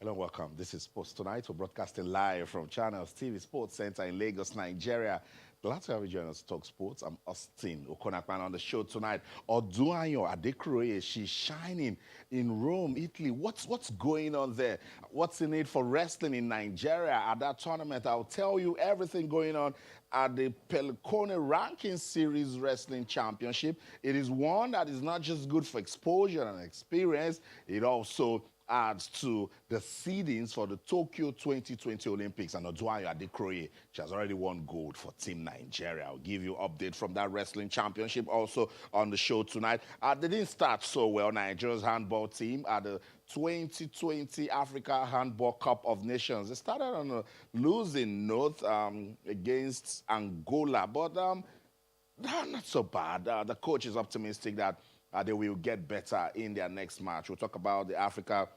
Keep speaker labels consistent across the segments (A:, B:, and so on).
A: Hello, welcome. This is Sports Tonight. We're broadcasting live from Channels TV Sports Center in Lagos, Nigeria. Glad to have you join us to talk sports. I'm Austin Okonakpan on the show tonight. Oduayo Adekroye, she's shining in Rome, Italy. What's going on there? What's in it for wrestling in Nigeria at that tournament? I'll tell you everything going on at the Pelicone Ranking Series Wrestling Championship. It is one that is not just good for exposure and experience, it also adds to the seedings for the Tokyo 2020 Olympics. And Oduayo Adekroye, she has already won gold for Team Nigeria. I'll give you an update from that wrestling championship also on the show tonight. They didn't start so well, Nigeria's handball team at the 2020 Africa Handball Cup of Nations. They started on a losing note against Angola, but not so bad. The coach is optimistic that they will get better in their next match. We'll talk about the Africa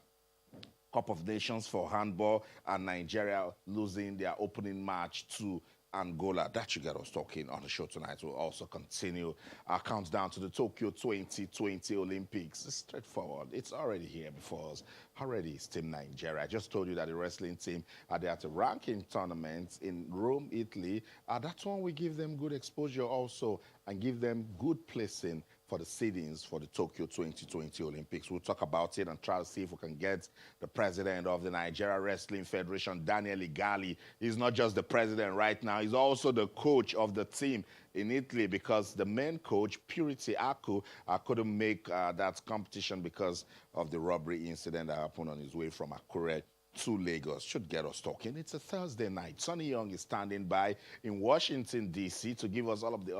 A: Cup of Nations for handball and Nigeria losing their opening match to Angola. That should get us talking on the show tonight. We'll also continue our countdown to the Tokyo 2020 Olympics. It's straightforward. It's already here before us. Already is Team Nigeria. I just told you that the wrestling team are there at a ranking tournament in Rome, Italy. That's one we give them good exposure also and give them good placing for the seedings for the Tokyo 2020 Olympics. We'll talk about it and try to see if we can get the president of the Nigeria Wrestling Federation, Daniel Igali. He's not just the president right now, he's also the coach of the team in Italy because the main coach, Purity Aku, couldn't make that competition because of the robbery incident that happened on his way from Akure to Lagos. Should get us talking. It's a Thursday night. Sonny Young is standing by in Washington, D.C. to give us all of the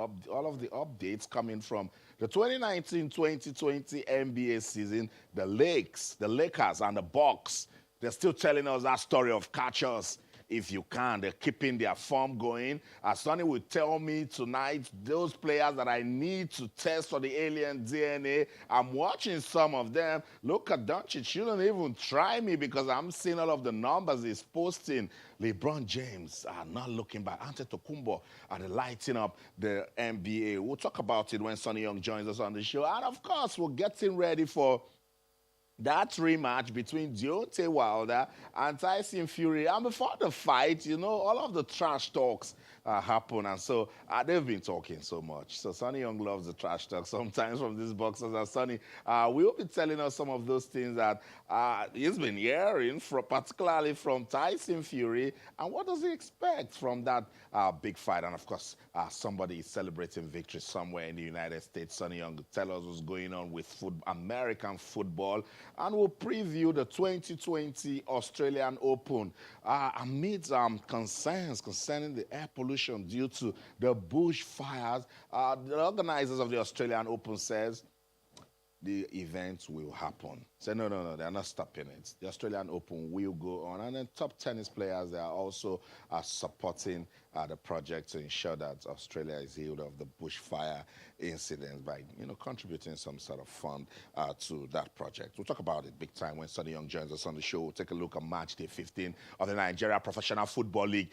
A: updates coming from the 2019-2020 NBA season. The Lakers, and the Bucks, they're still telling us that story of catch us if you can. They're keeping their form going. As Sonny will tell me tonight, those players that I need to test for the alien DNA, I'm watching some of them. Look at Doncic. Shouldn't even try me because I'm seeing all of the numbers he's posting. LeBron James are not looking back. Antetokounmpo are lighting up the NBA. We'll talk about it when Sonny Young joins us on the show. And of course, we're getting ready for that rematch between Deontay Wilder and Tyson Fury. And before the fight, you know, all of the trash talks happen. And so they've been talking so much. So Sonny Young loves the trash talk sometimes from these boxers. And Sonny will be telling us some of those things that he's been hearing, particularly from Tyson Fury. And what does he expect from that big fight? And of course, somebody is celebrating victory somewhere in the United States. Sonny Young will tell us what's going on with American football. And we'll preview the 2020 Australian Open amid concerns concerning the air pollution due to the bushfires. The organizers of the Australian Open says the event will happen. Say, no, they're not stopping it. The Australian Open will go on. And then top tennis players, they are also supporting the project to ensure that Australia is healed of the bushfire incidents by, contributing some sort of fund to that project. We'll talk about it big time when Sonny Young joins us on the show. We'll take a look at match day 15 of the Nigeria Professional Football League.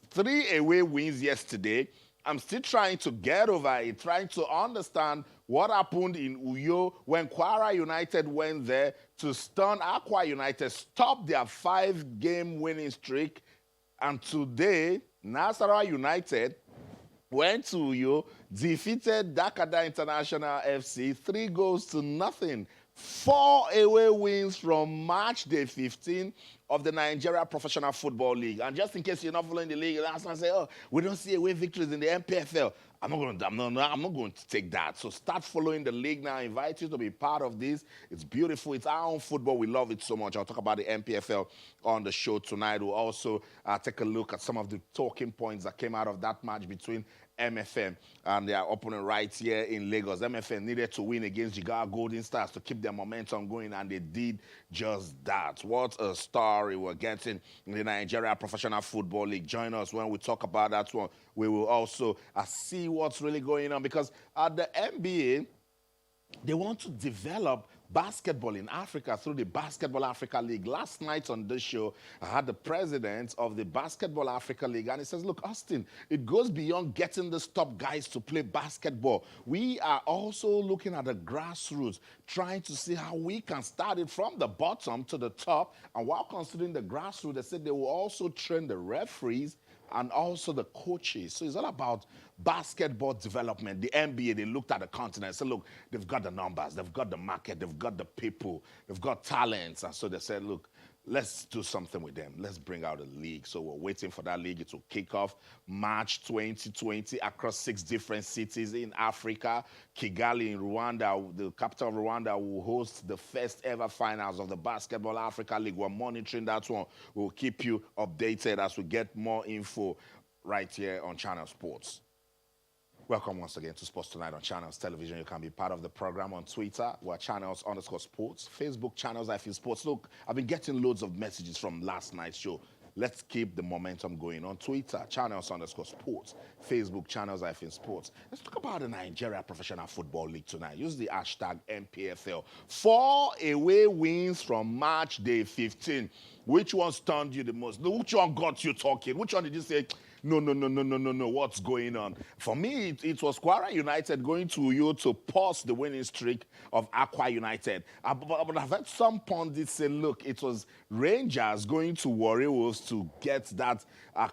A: 3 away wins yesterday. I'm still trying to get over it, trying to understand what happened in Uyo when Kwara United went there to stun Aqua United, stop their 5-game winning streak. And today, Nasarawa United went to Uyo, defeated Dakada International FC 3-0. 4 away wins from match day 15 of the Nigeria Professional Football League. And just in case you're not following the league, that's why I say, oh, we don't see away victories in the NPFL. I'm not going to take that. So start following the league now. I invite you to be part of this. It's beautiful. It's our own football. We love it so much. I'll talk about the NPFL on the show tonight. We'll also take a look at some of the talking points that came out of that match between MFM and their opponent right here in Lagos. MFM needed to win against Jigawa Golden Stars to keep their momentum going, and they did just that. What a story we're getting in the Nigeria Professional Football League. Join us when we talk about that one. We will also see what's really going on, because at the NBA, They want to develop basketball in Africa through the Basketball Africa League. Last night on this show, I had the president of the Basketball Africa League, and he says, look, Austin, it goes beyond getting the top guys to play basketball. We are also looking at the grassroots, trying to see how we can start it from the bottom to the top. And while considering the grassroots, they said they will also train the referees and also the coaches. So it's all about basketball development. The NBA, they looked at the continent and said, look, they've got the numbers, they've got the market, they've got the people, they've got talents. And so they said, look, let's do something with them. Let's bring out a league. So we're waiting for that league to kick off March 2020 across 6 different cities in Africa. Kigali in Rwanda, the capital of Rwanda, will host the first ever finals of the Basketball Africa League. We're monitoring that one. We'll keep you updated as we get more info right here on Channel Sports. Welcome once again to Sports Tonight on Channels Television. You can be part of the program on Twitter. We're Channels_Sports. Facebook, Channels Sports. Look, I've been getting loads of messages from last night's show. Let's keep the momentum going on Twitter, Channels_Sports. Facebook, Channels Sports. Let's talk about the Nigeria Professional Football League tonight. Use the hashtag NPFL. 4 away wins from match day 15. Which one stunned you the most? Which one got you talking? Which one did you say, no, what's going on? For me, it was Kwara United going to Uyo to pause the winning streak of Aqua United. But I've heard some pundits say, look, it was Rangers going to Warri Wolves to get that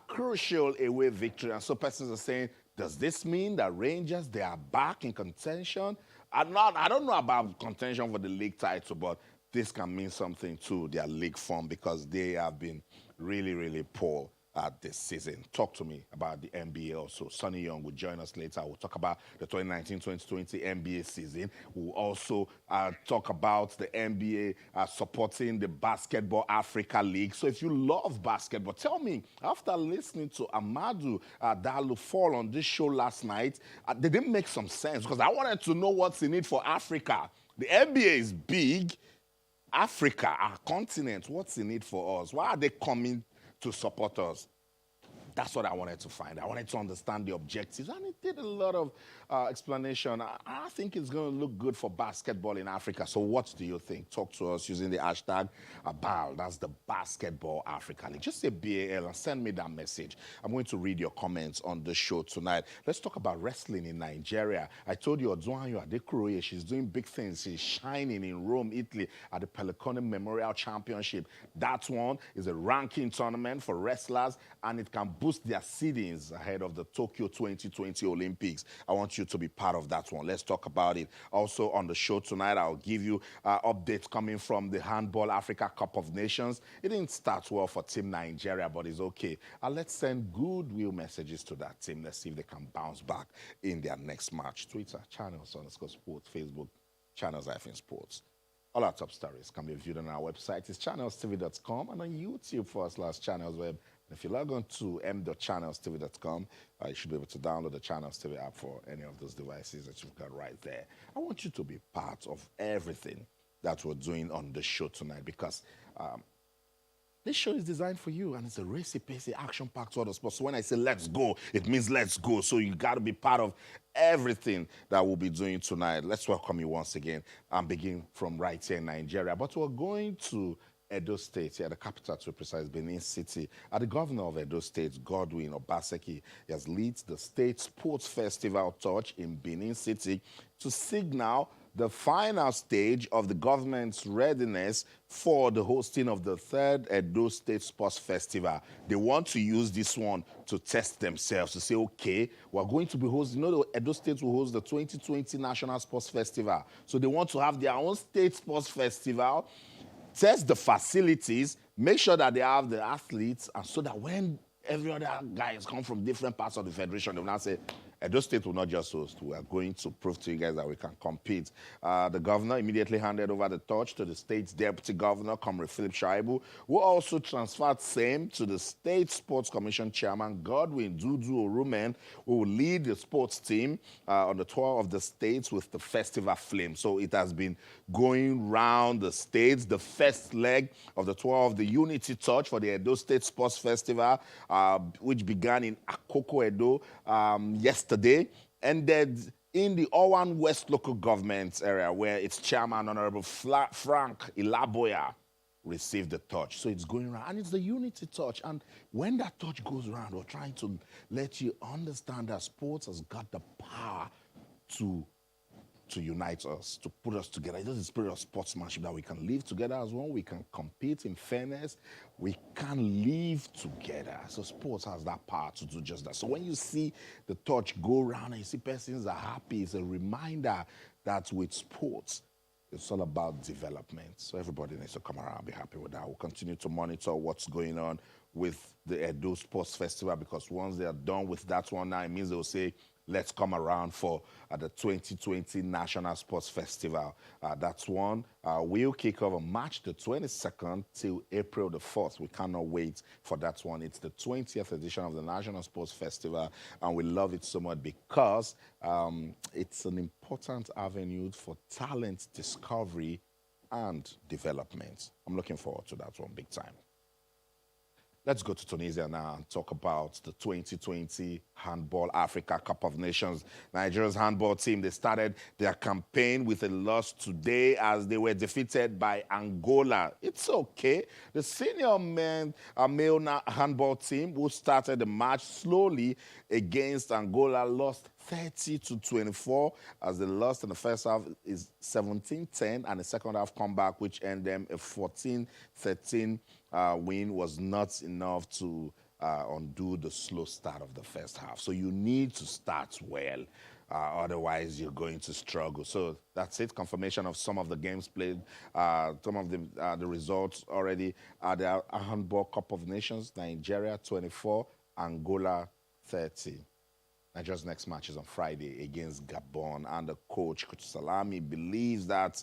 A: crucial away victory. And so persons are saying, does this mean that Rangers, they are back in contention? I don't know about contention for the league title, but this can mean something to their league form because they have been really, really poor this season. Talk to me about the NBA also. Sonny Young will join us later. We'll talk about the 2019-2020 NBA season. We'll also talk about the NBA supporting the Basketball Africa League. So if you love basketball, tell me, after listening to Amadou Dalu fall on this show last night, they didn't make some sense because I wanted to know what's in it for Africa. The NBA is big. Africa, our continent, what's in it for us? Why are they coming to support us? That's what I wanted to find. I wanted to understand the objectives, and it did a lot of explanation. I think it's going to look good for basketball in Africa. So what do you think? Talk to us using the hashtag Bout. That's the Basketball Africa League. Just say BAL and send me that message. I'm going to read your comments on the show tonight. Let's talk about wrestling in Nigeria. I told you, Oduanyo Adekuroye, she's doing big things. She's shining in Rome, Italy at the Pelicone Memorial Championship. That one is a ranking tournament for wrestlers, and it can boost their seedings ahead of the Tokyo 2020 Olympics. I want you to be part of that one. Let's talk about it. Also on the show tonight, I'll give you updates coming from the Handball Africa Cup of Nations. It didn't start well for Team Nigeria, but it's okay. Let's send goodwill messages to that team. Let's see if they can bounce back in their next match. Twitter, Channels_Sports, Facebook, Channels Sports. All our top stories can be viewed on our website. It's channelstv.com and on YouTube /channelsweb. If you log on to m.channelstv.com, you should be able to download the Channels TV app for any of those devices that you've got right there. I want you to be part of everything that we're doing on the show tonight because this show is designed for you, and it's a racy-pacey, action-packed sort of sport. So when I say let's go, it means let's go. So you got to be part of everything that we'll be doing tonight. Let's welcome you once again and begin from right here in Nigeria. But we're going to Edo State, the capital to be precise, Benin City. The governor of Edo State, Godwin Obaseki, has led the state sports festival torch in Benin City to signal the final stage of the government's readiness for the hosting of the 3rd Edo State Sports Festival. They want to use this one to test themselves, to say, okay, we're going to be hosting, the Edo State will host the 2020 National Sports Festival. So they want to have their own state sports festival, test the facilities, make sure that they have the athletes, and so that when every other guys come from different parts of the federation, they will now say, Edo State will not just host. We are going to prove to you guys that we can compete. The governor immediately handed over the torch to the state's deputy governor, Comrade Philip Shaibu, who also transferred same to the State Sports Commission chairman, Godwin Dudu Orumen, who will lead the sports team on the tour of the states with the festival flame. So it has been going round the states, the first leg of the tour of the Unity Torch for the Edo State Sports Festival, which began in Akoko, Edo, yesterday, ended in the Owan West local government area, where its chairman, Honorable Frank Ilaboya, received the touch. So it's going around, and it's the unity touch. And when that touch goes around, we're trying to let you understand that sports has got the power to unite us, to put us together. It's the spirit of sportsmanship that we can live together as one. We can compete in fairness. We can live together. So sports has that power to do just that. So when you see the touch go around and you see persons are happy, it's a reminder that with sports, it's all about development. So everybody needs to come around and be happy with that. We'll continue to monitor what's going on with the Edo Sports Festival, because once they are done with that one now, it means they'll say, let's come around for the 2020 National Sports Festival. That's one. We'll kick off on March the 22nd till April the 4th. We cannot wait for that one. It's the 20th edition of the National Sports Festival, and we love it so much because it's an important avenue for talent discovery and development. I'm looking forward to that one big time. Let's go to Tunisia now and talk about the 2020 Handball Africa Cup of Nations. Nigeria's handball team, they started their campaign with a loss today as they were defeated by Angola. It's okay. The senior male handball team, who started the match slowly against Angola, lost 30-24 as they lost in the first half is 17-10, and the second half comeback, which ended them a 14-13 win, was not enough to undo the slow start of the first half. So you need to start well, otherwise you're going to struggle. So that's it. Confirmation of some of the games played, some of the results already. The Handball Cup of Nations: Nigeria 24, Angola 30. Nigeria's next match is on Friday against Gabon, and the coach Salami, believes that,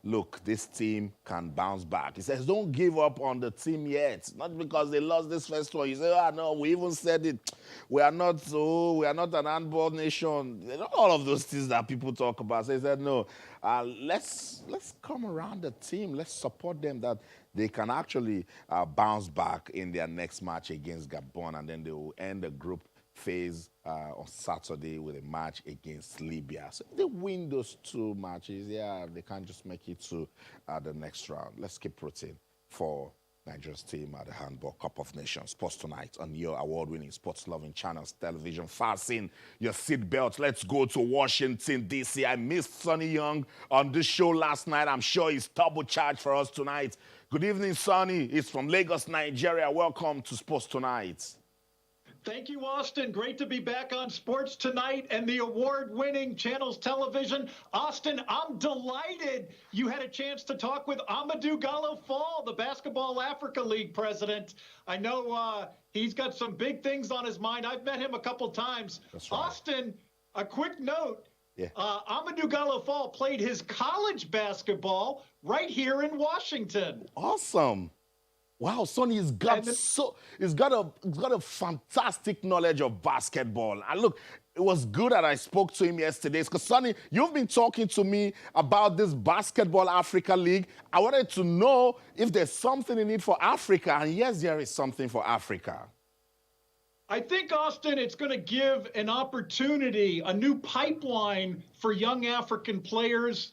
A: look, this team can bounce back. He says, don't give up on the team yet. Not because they lost this first one. You say, oh, no, we even said it. We are not an handball nation. All of those things that people talk about. So he said, no, let's come around the team. Let's support them, that they can actually bounce back in their next match against Gabon, and then they will end the group phase on Saturday with a match against Libya. So if they win those two matches, yeah, they can't just make it to the next round. Let's keep rooting for Nigeria's team at the Handball Cup of Nations. Sports Tonight on your award-winning, sports-loving channels, television. Fasten your seatbelt. Let's go to Washington, D.C. I missed Sonny Young on this show last night. I'm sure he's turbocharged for us tonight. Good evening, Sonny. He's from Lagos, Nigeria. Welcome to Sports Tonight.
B: Thank you, Austin. Great to be back on Sports Tonight and the award-winning Channels Television. Austin, I'm delighted you had a chance to talk with Amadou Gallo Fall, the Basketball Africa League president. I know he's got some big things on his mind. I've met him a couple times.
A: That's right.
B: Austin, a quick note.
A: Yeah.
B: Amadou Gallo Fall played his college basketball right here in Washington.
A: Awesome. Wow, Sonny has got he's got a fantastic knowledge of basketball. And look, it was good that I spoke to him yesterday, because Sonny, you've been talking to me about this Basketball Africa League. I wanted to know if there's something in it for Africa, and yes, there is something for Africa.
B: I think, Austin, it's going to give an opportunity, a new pipeline for young African players.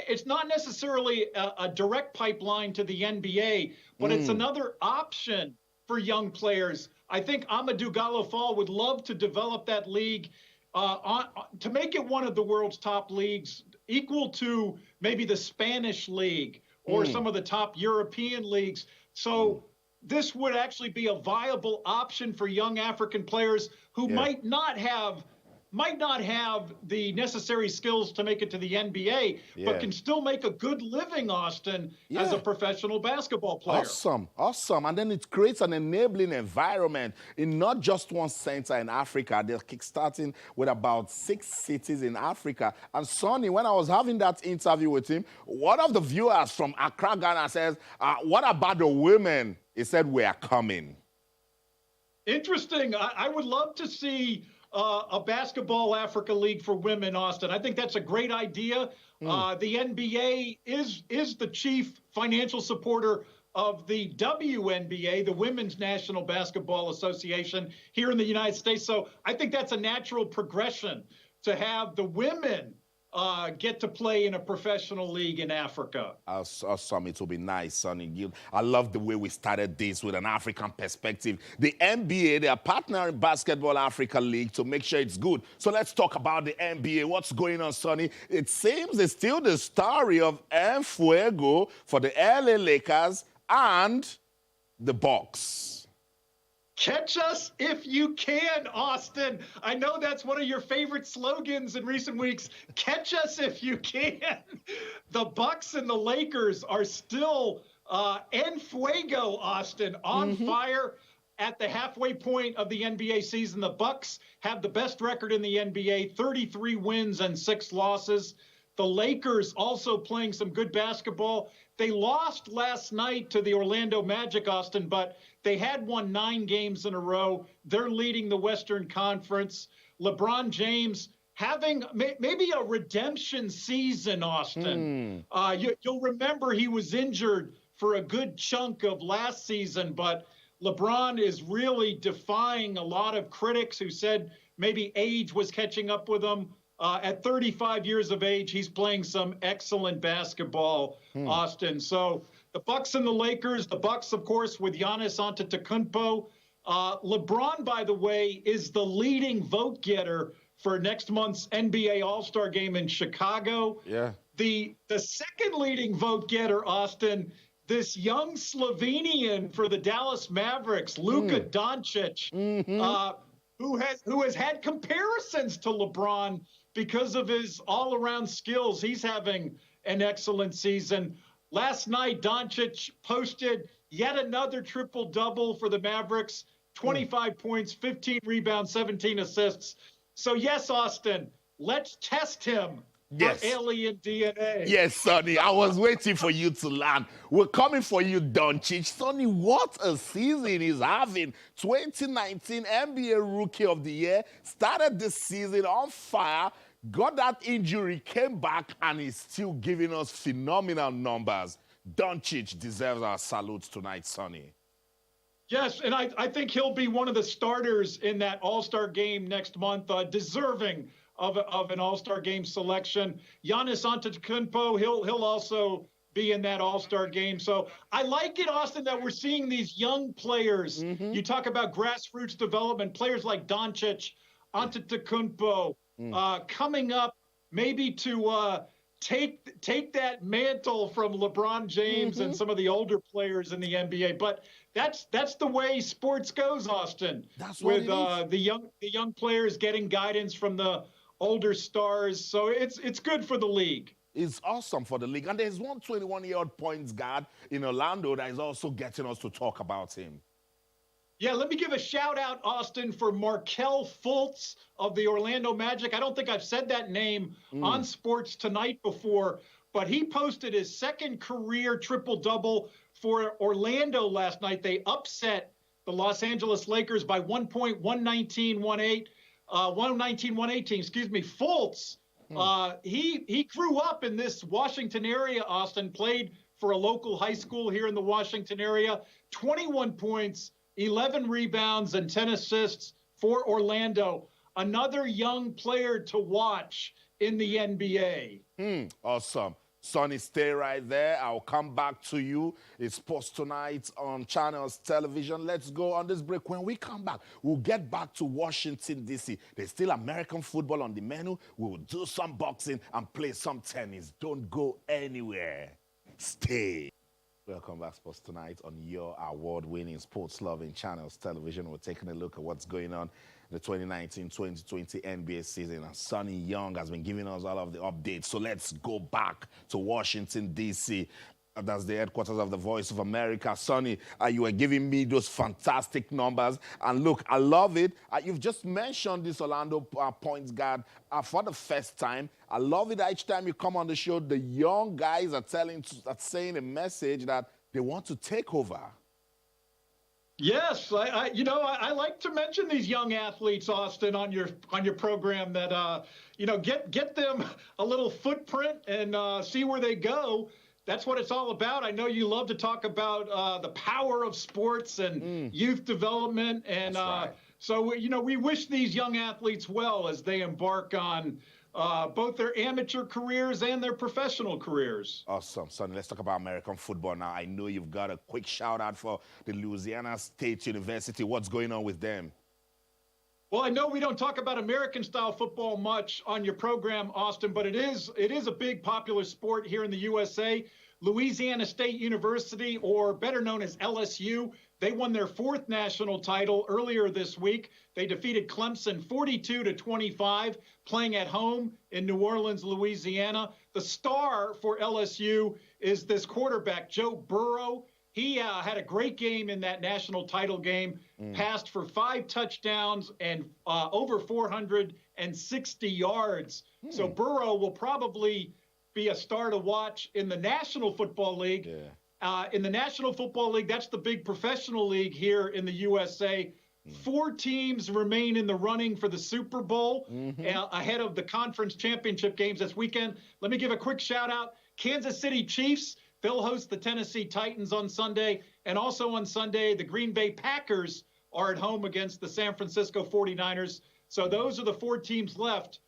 B: It's not necessarily a direct pipeline to the NBA, but it's another option for young players. I think Amadou Gallo Fall would love to develop that league to make it one of the world's top leagues, equal to maybe the Spanish league or some of the top European leagues. So this would actually be a viable option for young African players who might not have the necessary skills to make it to the NBA, but can still make a good living, Austin, as a professional basketball player.
A: Awesome. And then it creates an enabling environment in not just one center in Africa. They're kickstarting with about 6 cities in Africa. And Sonny, when I was having that interview with him, one of the viewers from Accra, Ghana says, what about the women? He said, we are coming.
B: Interesting. I would love to see a Basketball Africa League for women, Austin. I think that's a great idea. The NBA is the chief financial supporter of the WNBA, the Women's National Basketball Association here in the United States. So I think that's a natural progression to have the women get to play in a professional league in Africa.
A: Awesome. It will be nice, Sonny. I love the way we started this with an African perspective. The NBA, they are partnering Basketball Africa League to make sure it's good. So let's talk about the NBA. What's going on, Sonny? It seems it's still the story of Fuego for the LA Lakers and the Bucks.
B: Catch us if you can, Austin. I know that's one of your favorite slogans in recent weeks. Catch us if you can. The Bucks and the Lakers are still en fuego, Austin, on fire at the halfway point of the NBA season. The Bucks have the best record in the NBA, 33 wins and 6 losses. The Lakers also playing some good basketball. They lost last night to the Orlando Magic, Austin, but they had won 9 games in a row. They're leading the Western Conference. LeBron James having maybe a redemption season, Austin. You'll remember he was injured for a good chunk of last season, but LeBron is really defying a lot of critics who said maybe age was catching up with him. At 35 years of age, he's playing some excellent basketball, Austin. So the Bucks and the Lakers, the Bucks, of course, with Giannis Antetokounmpo. LeBron, by the way, is the leading vote getter for next month's NBA All-Star game in Chicago.
A: Yeah.
B: The second leading vote getter, Austin, this young Slovenian for the Dallas Mavericks, Luka Doncic, who has had comparisons to LeBron because of his all-around skills. He's having an excellent season. Last night, Doncic posted yet another triple-double for the Mavericks, 25 points, 15 rebounds, 17 assists. So, yes, Austin, let's test him for alien DNA.
A: Yes, Sonny, I was waiting for you to land. We're coming for you, Doncic. Sonny, what a season he's having. 2019 NBA Rookie of the Year, started this season on fire, got that injury, came back, and he's still giving us phenomenal numbers. Doncic deserves our salute tonight, Sonny.
B: Yes, and I think he'll be one of the starters in that All-Star game next month, deserving of an All-Star game selection. Giannis Antetokounmpo, he'll also be in that All-Star game. So I like it, Austin, that we're seeing these young players. You talk about grassroots development, players like Doncic, Antetokounmpo, coming up maybe to take that mantle from LeBron James and some of the older players in the NBA. But that's the way sports goes, Austin.
A: That's what
B: with the young players getting guidance from the older stars. So it's good for the league.
A: It's awesome for the league. And there's one 21-year-old points guard in Orlando that is also getting us to talk about him.
B: Yeah, let me give a shout out, Austin, for Markelle Fultz of the Orlando Magic. I don't think I've said that name on Sports Tonight before, but he posted his second career triple-double for Orlando last night. They upset the Los Angeles Lakers by 1 point, 119-118, excuse me. Fultz, he grew up in this Washington area, Austin, played for a local high school here in the Washington area, 21 points, 11 rebounds, and 10 assists for Orlando. Another young player to watch in the NBA.
A: Awesome. Sonny, stay right there. I'll come back to you. It's Sports Tonight on Channels Television. Let's go on this break. When we come back, we'll get back to Washington, D.C. There's still American football on the menu. We'll do some boxing and play some tennis. Don't go anywhere. Stay. Welcome back, Sports Tonight, on your award-winning, sports-loving Channels Television. We're taking a look at what's going on in the 2019-2020 NBA season. And Sonny Young has been giving us all of the updates. So let's go back to Washington, D.C. That's the headquarters of the Voice of America. Sonny, you were giving me those fantastic numbers. And look, I love it. You've just mentioned this Orlando points guard for the first time. I love it that each time you come on the show, the young guys are saying a message that they want to take over.
B: Yes, I like to mention these young athletes, Austin, on your program that get them a little footprint and see where they go. That's what it's all about. I know you love to talk about the power of sports and youth development. And So, we wish these young athletes well as they embark on both their amateur careers and their professional careers.
A: Awesome, Sonny. Let's talk about American football now. I know you've got a quick shout out for the Louisiana State University. What's going on with them?
B: Well, I know we don't talk about American-style football much on your program, Austin, but it is a big popular sport here in the USA. Louisiana State University, or better known as LSU, they won their 4th national title earlier this week. They defeated Clemson 42-25, playing at home in New Orleans, Louisiana. The star for LSU is this quarterback, Joe Burrow. He had a great game in that national title game, passed for 5 touchdowns and over 460 yards. So Burrow will probably be a star to watch in the National Football League. In the National Football League, that's the big professional league here in the USA. 4 teams remain in the running for the Super Bowl ahead of the conference championship games this weekend. Let me give a quick shout out. Kansas City Chiefs, they'll host the Tennessee Titans on Sunday. And also on Sunday, the Green Bay Packers are at home against the San Francisco 49ers. So those are the 4 teams left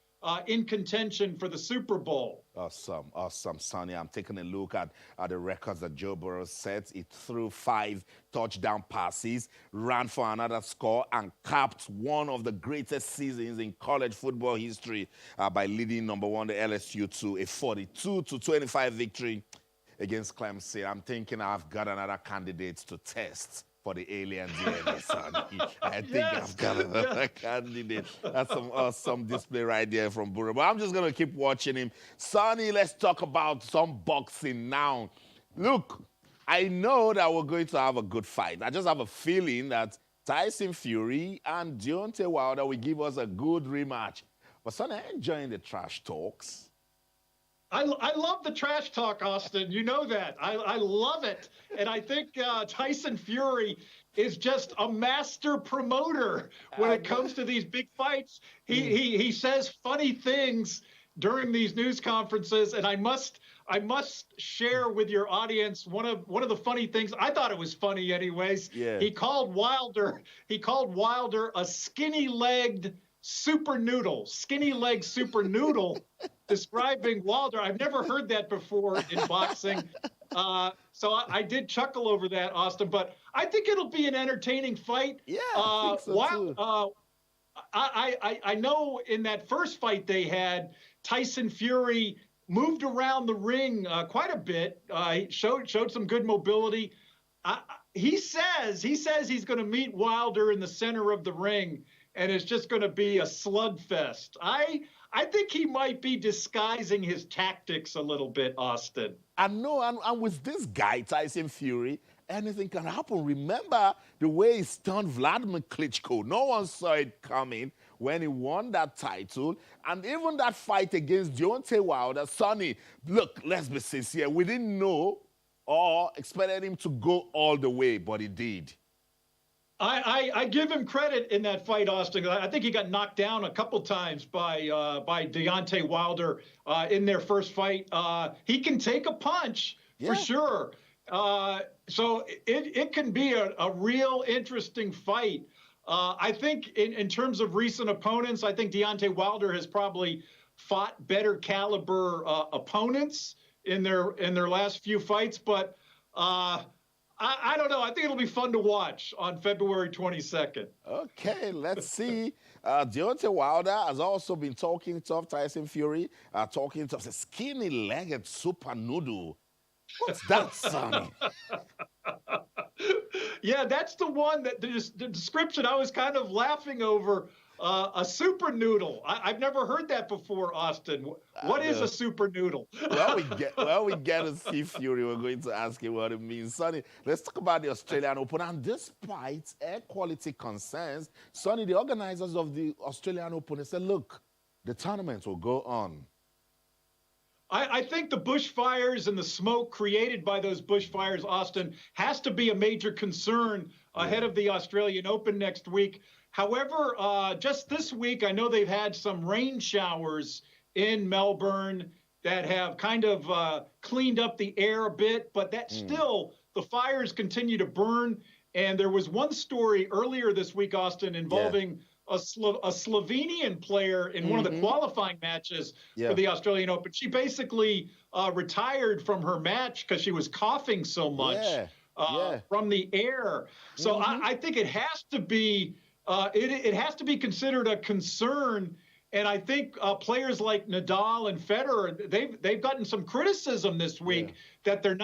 B: in contention for the Super Bowl.
A: Awesome, Sonny. I'm taking a look at the records that Joe Burrow set. He threw 5 touchdown passes, ran for another score, and capped one of the greatest seasons in college football history by leading number 1, the LSU, to a 42-25 victory against Clemson. I'm thinking I've got another candidate to test for the alien DNA, Sonny. I think I've got another candidate. That's some awesome display right there from Burrow. But I'm just going to keep watching him. Sonny, let's talk about some boxing now. Look, I know that we're going to have a good fight. I just have a feeling that Tyson Fury and Deontay Wilder will give us a good rematch. But Sonny, I'm enjoying the trash talks.
B: I love the trash talk, Austin. You know that. I love it. And I think Tyson Fury is just a master promoter when it comes to these big fights. He says funny things during these news conferences, and I must share with your audience one of the funny things. I thought it was funny anyways.
A: Yeah.
B: He called Wilder a skinny-legged super noodle, describing Wilder. I've never heard that before in boxing. So I did chuckle over that, Austin, but I think it'll be an entertaining fight.
A: Yeah, I think so too.
B: I know in that first fight they had, Tyson Fury moved around the ring quite a bit. He showed some good mobility. He says he's going to meet Wilder in the center of the ring, and it's just going to be a slugfest. I think he might be disguising his tactics a little bit, Austin.
A: I know, and with this guy, Tyson Fury, anything can happen. Remember the way he stunned Vladimir Klitschko. No one saw it coming when he won that title. And even that fight against Deontay Wilder, Sonny, look, let's be sincere. We didn't know or expected him to go all the way, but he did.
B: I give him credit in that fight, Austin. I think he got knocked down a couple times by Deontay Wilder in their first fight. He can take a punch for sure. So it can be a real interesting fight. I think in terms of recent opponents, I think Deontay Wilder has probably fought better caliber opponents in their last few fights, but I don't know. I think it'll be fun to watch on February 22nd.
A: Okay, let's see. Deontay Wilder has also been talking tough. Tyson Fury talking tough. A skinny-legged super noodle. What's that, Sonny?
B: Yeah, that's the one that the description I was kind of laughing over. A super noodle. I've never heard that before, Austin. What is a super noodle?
A: Well, we get to see Fury, we're going to ask him what it means. Sonny, let's talk about the Australian Open. And despite air quality concerns, Sonny, the organizers of the Australian Open, they said, look, the tournament will go on.
B: I think the bushfires and the smoke created by those bushfires, Austin, has to be a major concern ahead of the Australian Open next week. However, just this week, I know they've had some rain showers in Melbourne that have kind of cleaned up the air a bit, but that still, the fires continue to burn And there was one story earlier this week, Austin,
A: Yeah.
B: involving a Slovenian player in one of the qualifying matches for
A: Yeah.
B: the Australian Open. She basically retired from her match because she was coughing so much
A: Yeah. Yeah.
B: from the air. So I think it has to be it has to be considered a concern. And I think players like Nadal and Federer, they've gotten some criticism this week that they're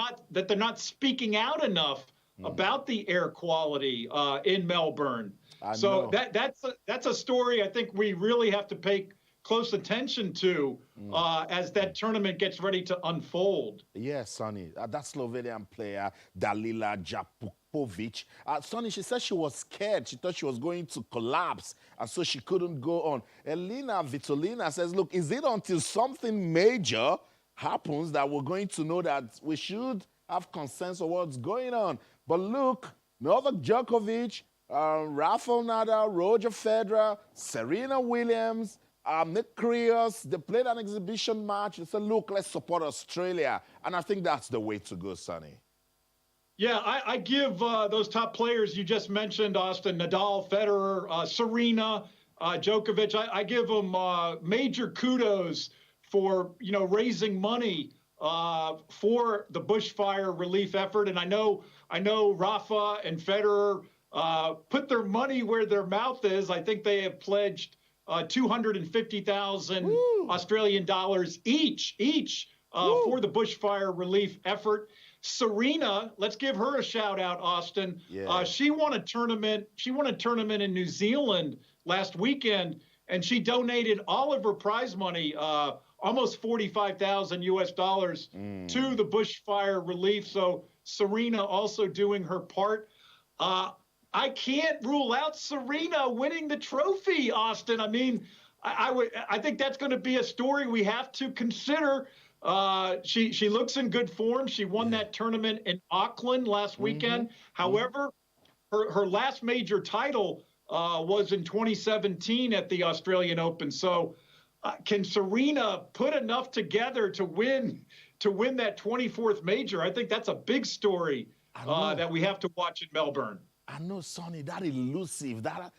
B: not speaking out enough about the air quality in Melbourne. So that's a story I think we really have to pay close attention to as that tournament gets ready to unfold.
A: Yes, Sonny. That Slovenian player, Dalila Japukovic. Sonny, she said she was scared. She thought she was going to collapse, and so she couldn't go on. Elena Vitolina says, look, is it until something major happens that we're going to know that we should have consensus of what's going on? But look, Novak Djokovic, Rafael Nadal, Roger Federer, Serena Williams, Nick Kyrgios, they played an exhibition match. They said, look, let's support Australia. And I think that's the way to go, Sonny.
B: Yeah, I give those top players you just mentioned, Austin, Nadal, Federer, Serena, Djokovic, I give them major kudos for, raising money for the bushfire relief effort. And I know Rafa and Federer put their money where their mouth is. I think they have pledged 250,000 Australian dollars each for the bushfire relief effort. Serena, let's give her a shout out, Austin.
A: Yeah.
B: She won a tournament in New Zealand last weekend, and she donated all of her prize money, almost 45,000 US dollars to the bushfire relief. So Serena also doing her part. I can't rule out Serena winning the trophy, Austin. I mean, I think that's going to be a story we have to consider. She looks in good form. She won that tournament in Auckland last weekend. However, her last major title was in 2017 at the Australian Open. So can Serena put enough together to win that 24th major? I think that's a big story that we have to watch in Melbourne.
A: I know, Sonny, that elusive, that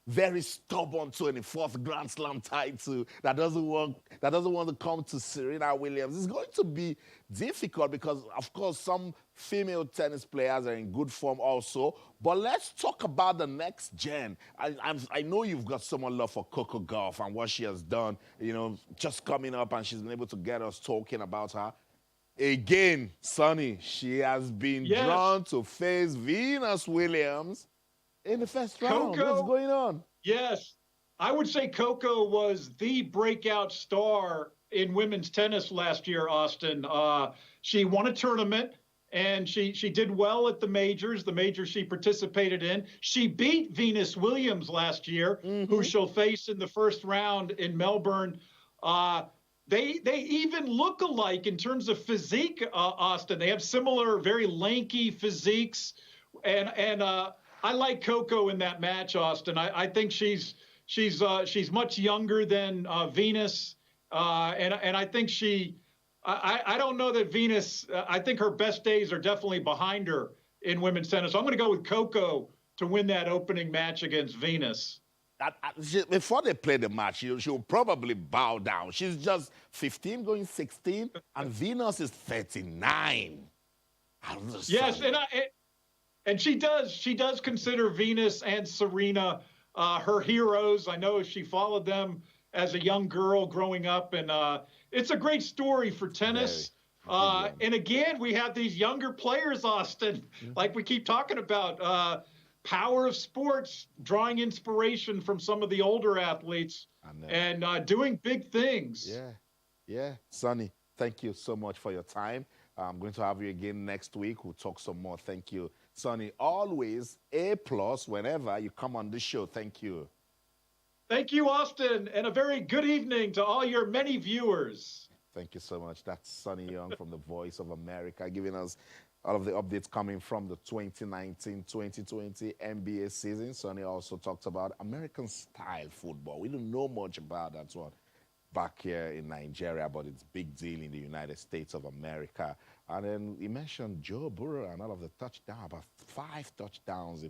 A: very stubborn 24th Grand Slam title that doesn't want to come to Serena Williams. It's going to be difficult because, of course, some female tennis players are in good form also. But let's talk about the next gen. I know you've got so much love for Coco Gauff and what she has done, just coming up, and she's been able to get us talking about her. Again, Sonny, she has been drawn to face Venus Williams in the first round. What's going on?
B: Yes. I would say Coco was the breakout star in women's tennis last year, Austin. She won a tournament, and she did well at the majors she participated in. She beat Venus Williams last year, who she'll face in the first round in Melbourne. They even look alike in terms of physique, Austin. They have similar, very lanky physiques, and I like Coco in that match, Austin. I think she's much younger than Venus, and I think I don't know that Venus. I think her best days are definitely behind her in women's tennis. So I'm going to go with Coco to win that opening match against Venus.
A: Before they play the match, she'll probably bow down. She's just 15 going 16, and Venus is 39.
B: Yes, and she does consider Venus and Serena her heroes. I know she followed them as a young girl growing up, and it's a great story for tennis. And again, we have these younger players, Austin, like we keep talking about. Power of sports, drawing inspiration from some of the older athletes and doing big things.
A: Yeah. Sonny, thank you so much for your time. I'm going to have you again next week. We'll talk some more. Thank you. Sonny, always A+ whenever you come on this show. Thank you.
B: Thank you, Austin, and a very good evening to all your many viewers.
A: Thank you so much. That's Sonny Young from the Voice of America, giving us all of the updates coming from the 2019-2020 NBA season. Sonny also talked about American-style football. We don't know much about that one back here in Nigeria, but it's a big deal in the United States of America. And then he mentioned Joe Burrow and all of the touchdowns, about 5 touchdowns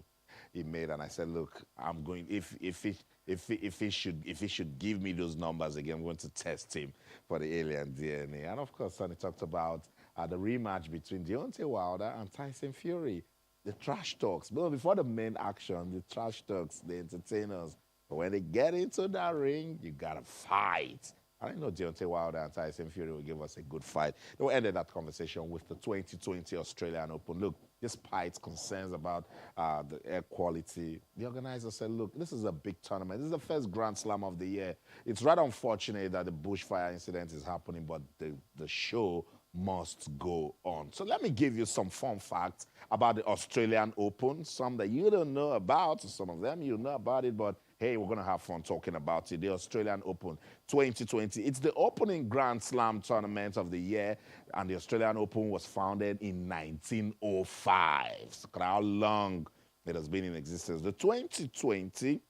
A: he made. And I said, look, I'm going, if he should give me those numbers again, I'm going to test him for the alien DNA. And of course, Sonny talked about the rematch between Deontay Wilder and Tyson Fury. The trash talks. Well, before the main action, the trash talks, the entertainers. But when they get into that ring, you gotta fight. I didn't know Deontay Wilder and Tyson Fury will give us a good fight. They ended that conversation with the 2020 Australian Open. Look, despite concerns about the air quality, the organizer said, look, this is a big tournament. This is the first Grand Slam of the year. It's rather unfortunate that the bushfire incident is happening, but the show must go on. So let me give you some fun facts about the Australian Open, some that you don't know about, some of them you know about it, but hey, we're going to have fun talking about it. The Australian Open 2020. It's the opening Grand Slam tournament of the year, and the Australian Open was founded in 1905. So look at how long it has been in existence. The 2020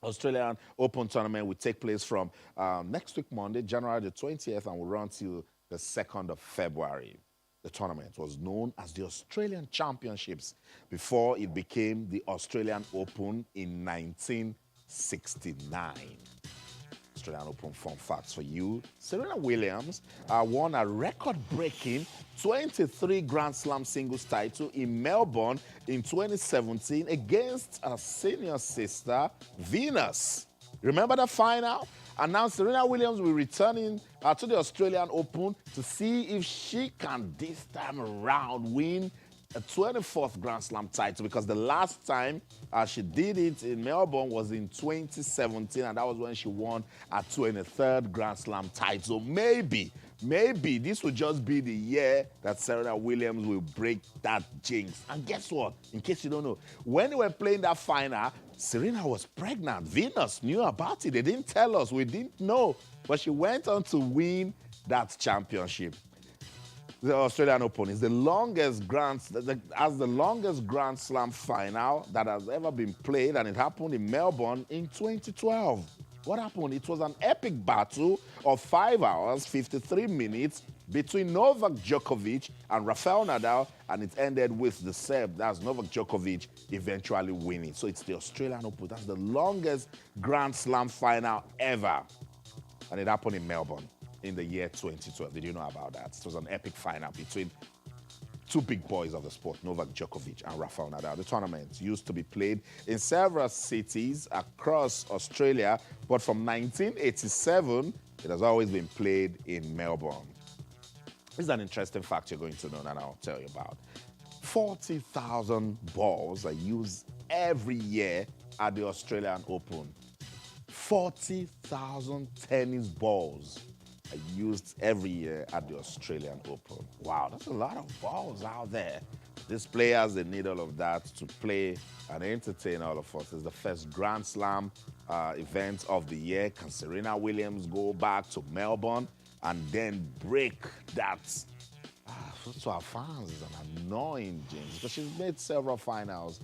A: Australian Open tournament will take place from next week, Monday, January the 20th, and will run till the 2nd of February. The tournament was known as the Australian Championships before it became the Australian Open in 1969. Australian Open fun facts for you. Serena Williams won a record-breaking 23 Grand Slam singles title in Melbourne in 2017 against her senior sister, Venus. Remember the final? And now Serena Williams will be returning to the Australian Open to see if she can this time around win a 24th Grand Slam title, because the last time she did it in Melbourne was in 2017, and that was when she won a 23rd Grand Slam title. Maybe this will just be the year that Serena Williams will break that jinx. And guess what? In case you don't know, when they were playing that final, Serena was pregnant. Venus knew about it. They didn't tell us. We didn't know. But she went on to win that championship. The Australian Open is the longest Grand Slam final that has ever been played, and it happened in Melbourne in 2012. What happened? It was an epic battle of 5 hours, 53 minutes between Novak Djokovic and Rafael Nadal, and it ended with the Serb, that's Novak Djokovic, eventually winning. So it's the Australian Open. That's the longest Grand Slam final ever, and it happened in Melbourne in the year 2012. Did you know about that? It was an epic final between two big boys of the sport, Novak Djokovic and Rafael Nadal. The tournament used to be played in several cities across Australia, but from 1987, it has always been played in Melbourne. This is an interesting fact you're going to know, and I'll tell you about. 40,000 balls are used every year at the Australian Open. 40,000 tennis balls are used every year at the Australian Open. Wow, that's a lot of balls out there. These players, they need all of that to play and entertain all of us. It's the first Grand Slam event of the year. Can Serena Williams go back to Melbourne and then break that? To our fans, is an annoying jinx, because she's made several finals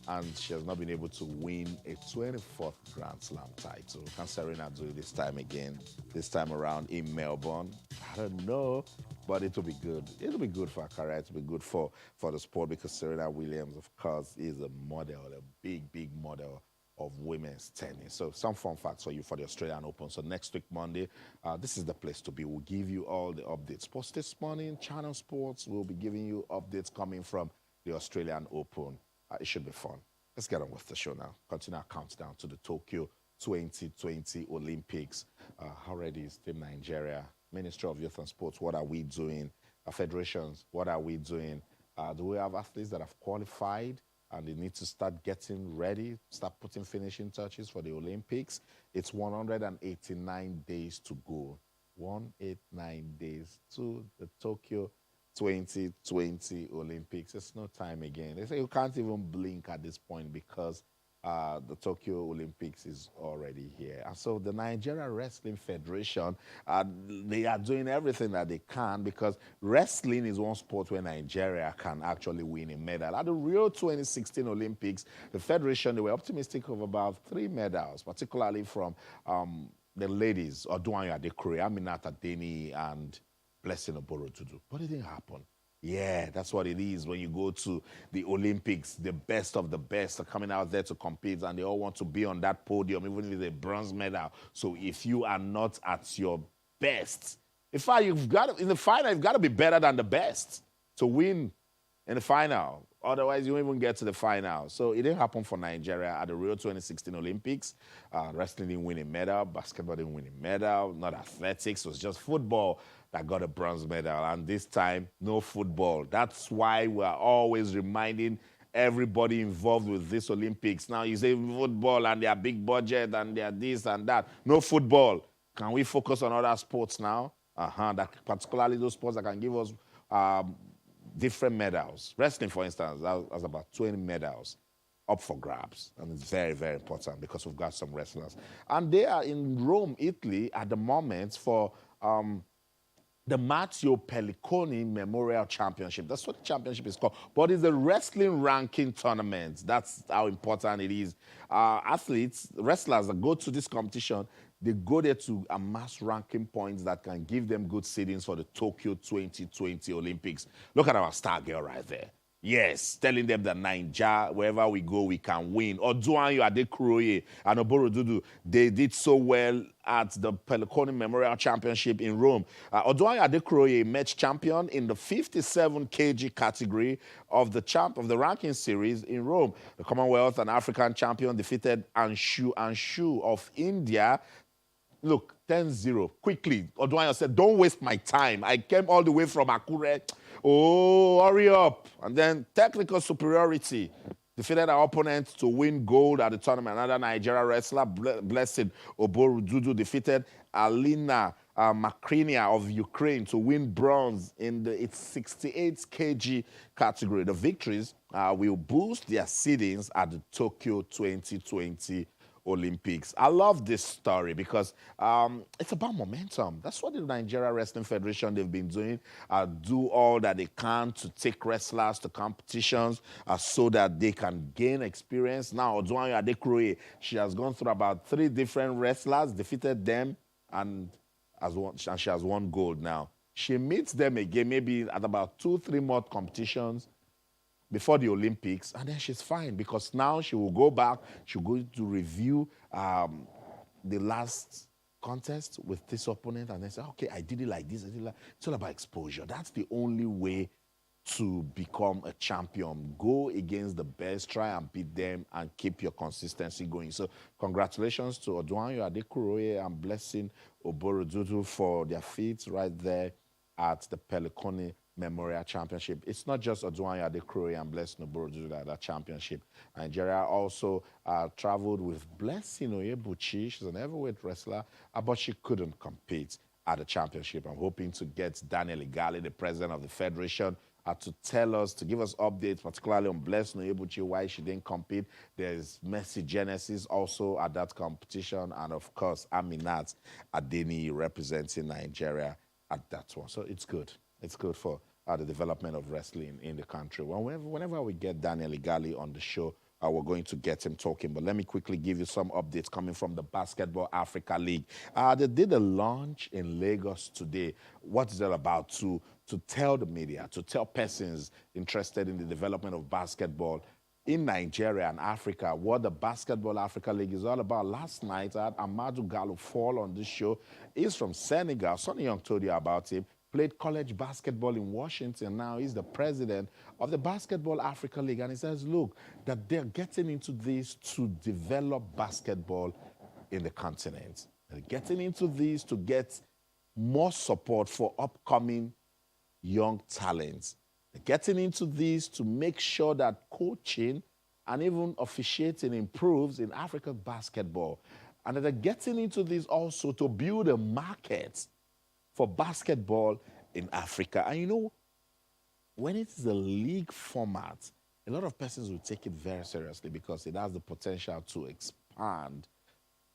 A: and she has not been able to win a 24th Grand Slam title. Can Serena do it this time again, this time around in Melbourne? I don't know, but it'll be good. It'll be good for her career. It'll be good for the sport, because Serena Williams, of course, is a model, a big model of women's tennis. So some fun facts for you for the Australian Open. So next week, Monday, this is the place to be. We'll give you all the updates. Post this morning, Channel Sports will be giving you updates coming from the Australian Open. It should be fun. Let's get on with the show now. Continue our countdown to the Tokyo 2020 Olympics. How ready is Team Nigeria? Ministry of Youth and Sports, what are we doing? Federations, what are we doing? Do we have athletes that have qualified and they need to start getting ready, start putting finishing touches for the Olympics? It's 189 days to go. 189 days to the Tokyo 2020 Olympics. It's no time again. They say you can't even blink at this point, because the Tokyo Olympics is already here. And so the Nigeria Wrestling Federation, they are doing everything that they can, because wrestling is one sport where Nigeria can actually win a medal. At the Rio 2016 Olympics, the Federation, they were optimistic of about 3 medals, particularly from the ladies, Oduanya Adekure, Aminata Deni, and Blessing Oboro to do. But it didn't happen. Yeah, that's what it is when you go to the Olympics. The best of the best are coming out there to compete, and they all want to be on that podium, even with a bronze medal. So if you are not at your best, in fact, in the final, you've got to be better than the best to win in the final. Otherwise, you won't even get to the final. So it didn't happen for Nigeria at the Rio 2016 Olympics. Wrestling didn't win a medal. Basketball didn't win a medal. Not athletics. It was just football that got a bronze medal. And this time, no football. That's why we're always reminding everybody involved with this Olympics. Now, you say football and their big budget and their this and that. No football. Can we focus on other sports now? That particularly those sports that can give us different medals. Wrestling, for instance, has about 20 medals up for grabs. And it's very, very important because we've got some wrestlers. And they are in Rome, Italy at the moment for the Matteo Pelliconi Memorial Championship. That's what the championship is called. But it's a wrestling ranking tournament. That's how important it is. Athletes, wrestlers that go to this competition, they go there to amass ranking points that can give them good seedings for the Tokyo 2020 Olympics. Look at our star girl right there. Yes, telling them that Naija, wherever we go, we can win. Oduanyo Adekuroye and Oboro Dudu, they did so well at the Pelliconi Memorial Championship in Rome. Oduanyo Adekuroye match champion in the 57 kg category of the ranking series in Rome. The Commonwealth and African champion defeated Anshu of India. Look, 10-0. Quickly, Oduanyo said, don't waste my time. I came all the way from Akure. Oh, hurry up. And then technical superiority. Defeated our opponent to win gold at the tournament. Another Nigeria wrestler, Blessed Oborududu, defeated Alina Makrinia of Ukraine to win bronze in its 68 kg category. The victories will boost their seedings at the Tokyo 2020 Olympics. I love this story because it's about momentum. That's what the Nigeria Wrestling Federation, they've been doing. Do all that they can to take wrestlers to competitions so that they can gain experience. Now, Oduanyo Adekuroye, she has gone through about 3 different wrestlers, defeated them, and she has won gold now. She meets them again maybe at about 2-3 more competitions before the Olympics, and then she's fine because now she will go back, she'll go to review the last contest with this opponent and then say, okay, I did it like this, I did it like... It's all about exposure. That's the only way to become a champion. Go against the best, try and beat them, and keep your consistency going. So congratulations to Oduanyo Adekuroye and Blessing Oborodudu for their feats right there at the Pelliconi Memorial Championship. It's not just Oduanyo Adekuroye and Blessing Oborodudu at that championship. Nigeria also traveled with Blessing Oyebuchi. She's an heavyweight wrestler, but she couldn't compete at the championship. I'm hoping to get Daniel Igali, the president of the federation, to give us updates, particularly on Blessing Oyebuchi, why she didn't compete. There's Mercy Genesis also at that competition, and of course, Aminat Adeni representing Nigeria at that one. So it's good. It's good for the development of wrestling in the country. Whenever we get Daniel Igali on the show, we're going to get him talking. But let me quickly give you some updates coming from the Basketball Africa League. They did a launch in Lagos today. What is that about? To tell the media, to tell persons interested in the development of basketball in Nigeria and Africa, what the Basketball Africa League is all about. Last night, I had Amadou Gallo fall on this show. He's from Senegal. Sonny Young told you about him. Played college basketball in Washington. Now he's the president of the Basketball Africa League. And he says, look, that they're getting into this to develop basketball in the continent. They're getting into this to get more support for upcoming young talents. They're getting into this to make sure that coaching and even officiating improves in African basketball. And they're getting into this also to build a market for basketball in Africa. And you know, when it's a league format, a lot of persons will take it very seriously because it has the potential to expand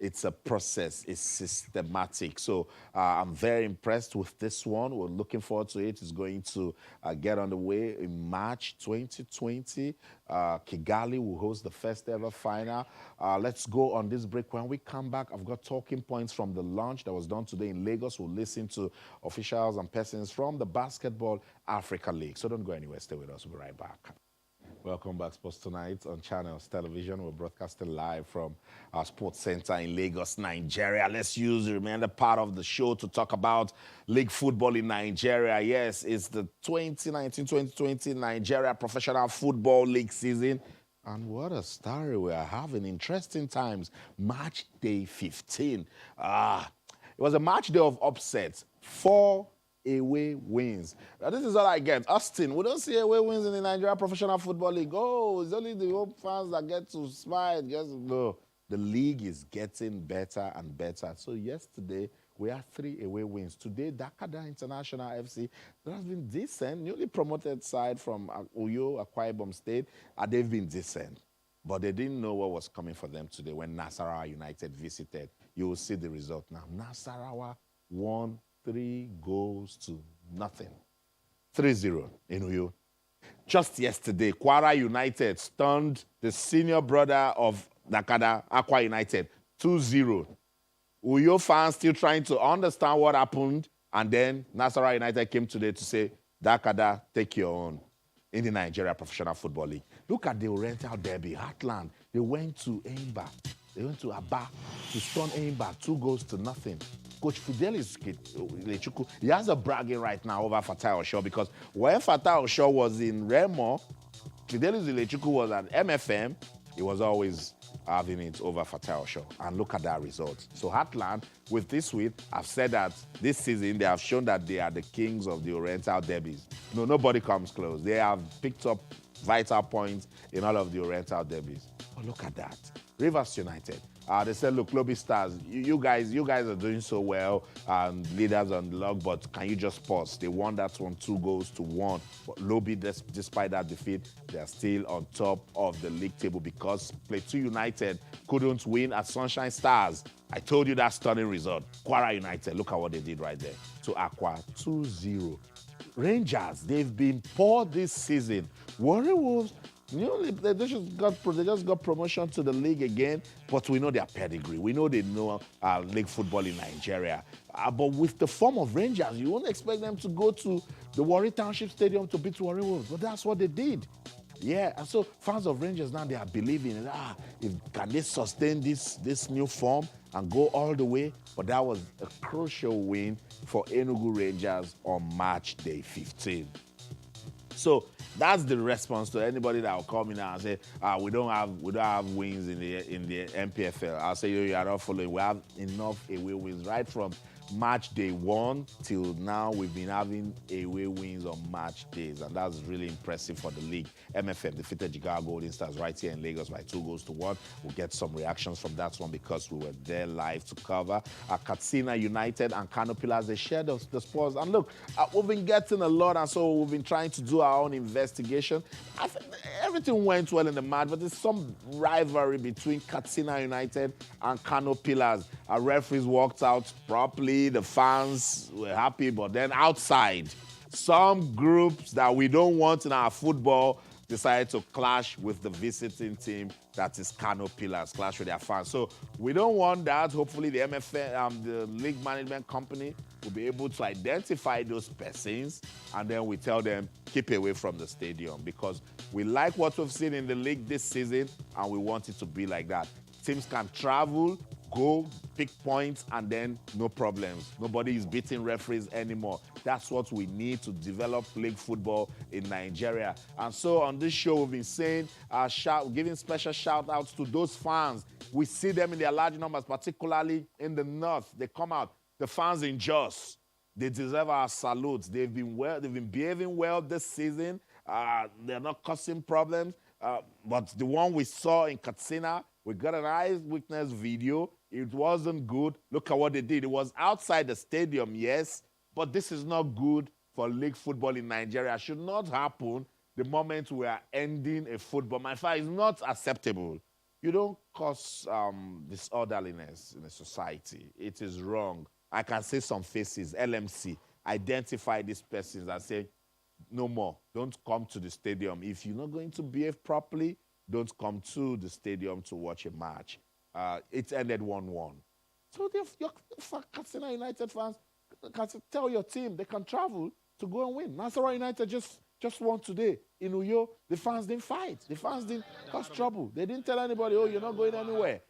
A: It's a process. It's systematic. So I'm very impressed with this one. We're looking forward to it. It's going to get underway in March 2020. Kigali will host the first ever final. Let's go on this break. When we come back, I've got talking points from the launch that was done today in Lagos. We'll listen to officials and persons from the Basketball Africa League. So don't go anywhere. Stay with us. We'll be right back. Welcome back, Sports Tonight on Channels Television. We're broadcasting live from our sports center in Lagos, Nigeria. Let's use the remainder part of the show to talk about league football in Nigeria. Yes, it's the 2019-2020 Nigeria Professional Football League season. And what a story we are having. Interesting times. Match day 15. It was a match day of upsets. 4 away wins. Now, this is all I get. Austin, we don't see away wins in the Nigeria Professional Football League. Oh, it's only the home fans that get to smile. No, the league is getting better and better. So yesterday, we had 3 away wins. Today, Dakada International FC, that has been decent. Newly promoted side from Uyo, Akwa Ibom State, they've been decent. But they didn't know what was coming for them today when Nasarawa United visited. You will see the result now. Nasarawa won 3 goals to nothing. 3-0 in Uyo. Just yesterday, Kwara United stunned the senior brother of Dakada, Akwa United, 2-0. Uyo fans still trying to understand what happened, and then Nasarawa United came today to say, Dakada, take your own in the Nigeria Professional Football League. Look at the Oriental Derby, Heartland. They went to Eimba. They went to Aba to stun Eimba, 2 goals to nothing. Coach Fidelis Lechuku, he has a bragging right now over Fatai Osho because when Fatai Osho was in Remo, Fidelis Lechuku was at MFM, he was always having it over Fatai Osho. And look at that result. So Heartland, with this win, I've said that this season they have shown that they are the kings of the Oriental derbies. No, nobody comes close. They have picked up vital points in all of the Oriental derbies. But look at that. Rivers United. They said, look, Lobby Stars, you guys are doing so well and leaders on the log, but can you just pause? They won that one 2 goals to 1. But Lobby, despite that defeat, they are still on top of the league table because Plateau United couldn't win at Sunshine Stars. I told you that stunning result. Kwara United, look at what they did right there. To Aqua, 2-0. Rangers, they've been poor this season. Warri Wolves, they just got promotion to the league again, but we know their pedigree. We know they know league football in Nigeria. But with the form of Rangers, you won't expect them to go to the Warri Township Stadium to beat Warri Wolves. But that's what they did. Yeah, and so fans of Rangers now, they are believing, can they sustain this new form and go all the way? But that was a crucial win for Enugu Rangers on match day 15. So that's the response to anybody that will come in and say, we don't have wins in the NPFL. I'll say you are not following. We have enough away wins right from match day 1 till now. We've been having away wins on match days, and that's really impressive for the league. MFM defeated Jigawa Golden Stars right here in Lagos by 2 goals to 1. We'll get some reactions from that one because we were there live to cover. Katsina United and Kano Pillars, they shared the spoils. And look, we've been getting a lot, and so we've been trying to do our own investigation. I think everything went well in the match, but there's some rivalry between Katsina United and Kano Pillars. Our referees walked out properly. The fans were happy, but then outside, some groups that we don't want in our football decided to clash with the visiting team, that is Kano Pillars, clash with their fans. So we don't want that. Hopefully the MFL, the league management company, will be able to identify those persons, and then we tell them, keep away from the stadium, because we like what we've seen in the league this season, and we want it to be like that. Teams can travel, go, pick points, and then no problems. Nobody is beating referees anymore. That's what we need to develop league football in Nigeria. And so on this show, we've been saying, giving special shout-outs to those fans. We see them in their large numbers, particularly in the north. They come out. The fans in Jos, they deserve our salutes. They've been behaving well this season. They're not causing problems. But the one we saw in Katsina, we got an eyewitness video. It wasn't good. Look at what they did. It was outside the stadium, yes, but this is not good for league football in Nigeria. It should not happen the moment we are ending a football match. It's not acceptable. You don't cause disorderliness in a society. It is wrong. I can see some faces, LMC, identify these persons and say, no more. Don't come to the stadium. If you're not going to behave properly, don't come to the stadium to watch a match. It ended 1-1. So your Katsina United fans can tell your team they can travel to go and win. Nasarawa United just won today in Uyo. The fans didn't fight. The fans didn't cause trouble. They didn't tell anybody, oh, you're not going anywhere.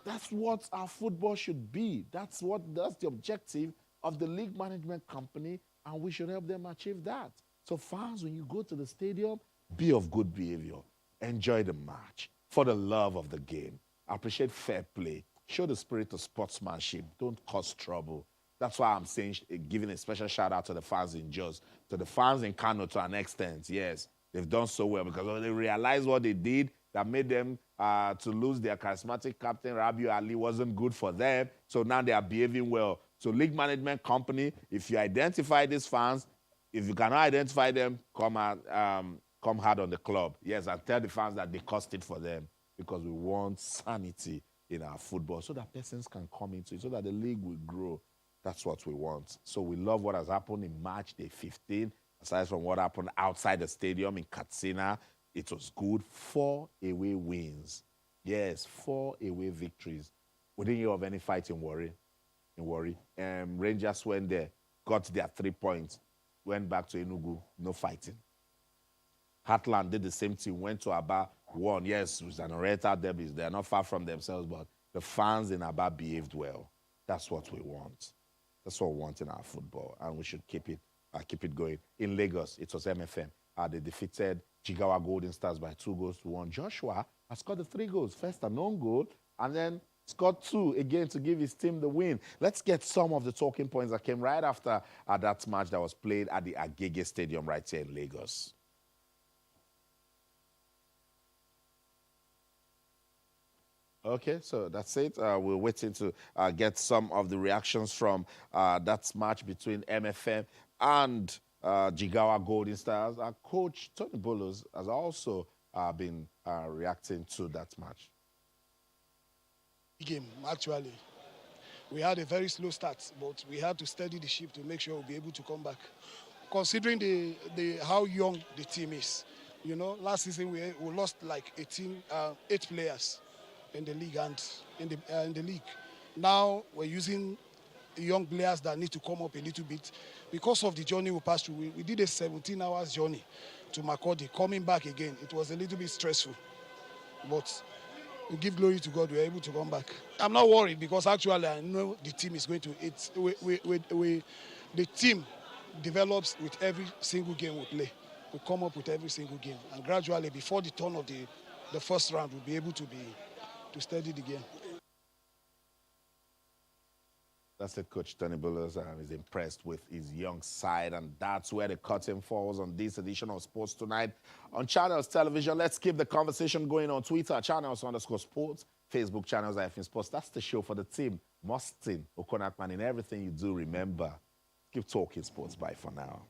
A: That's what our football should be. That's the objective of the league management company, and we should help them achieve that. So fans, when you go to the stadium, be of good behavior. Enjoy the match for the love of the game. Appreciate fair play. Show the spirit of sportsmanship. Don't cause trouble. That's why I'm saying, giving a special shout out to the fans in Jos, to the fans in Kano to an extent. Yes, they've done so well because when they realized what they did that made them to lose their charismatic captain, Rabiu Ali, wasn't good for them. So now they are behaving well. So league management company, if you identify these fans, if you cannot identify them, come hard on the club. Yes, and tell the fans that they cost it for them because we want sanity in our football so that persons can come into it, so that the league will grow. That's what we want. So we love what has happened in March day 15. Aside from what happened outside the stadium in Katsina, it was good. 4 away wins. Yes, 4 away victories. We didn't hear of any fight in Warri. Rangers went there, got their 3 points, went back to Enugu, no fighting. Heartland did the same thing, went to Aba, won. Yes, it was an Oreta derby. They're not far from themselves, but the fans in Aba behaved well. That's what we want. That's what we want in our football, and we should keep it going. In Lagos, it was MFM. They defeated Jigawa Golden Stars by 2-1. Joshua has scored the 3 goals, first an own goal, and then scored 2 again to give his team the win. Let's get some of the talking points that came right after that match that was played at the Agege Stadium right here in Lagos. Okay, so that's it. We're waiting to get some of the reactions from that match between MFM and Jigawa Golden Stars. Our coach, Tony Bolos, has also been reacting to that match.
C: Game, actually. We had a very slow start, but we had to steady the ship to make sure we'll be able to come back. Considering how young the team is, you know, last season we lost like 8 players in the league and in the league. Now we're using young players that need to come up a little bit. Because of the journey we passed through, we did a 17 hours journey to Makurdi. Coming back again, it was a little bit stressful. But we give glory to God, we were able to come back. I'm not worried because actually I know the team is going to, the team develops with every single game we play. We come up with every single game. And gradually, before the turn of the first round, we'll be able to steady the game.
A: That's it, Coach Tony Bolos is impressed with his young side, and that's where the curtain falls on this edition of Sports Tonight on Channels Television. Let's keep the conversation going on Twitter, Channels_Sports, Facebook, Channels IFN Sports. That's the show for the team. Austin Okonakman, in everything you do, remember, keep talking sports. Bye for now.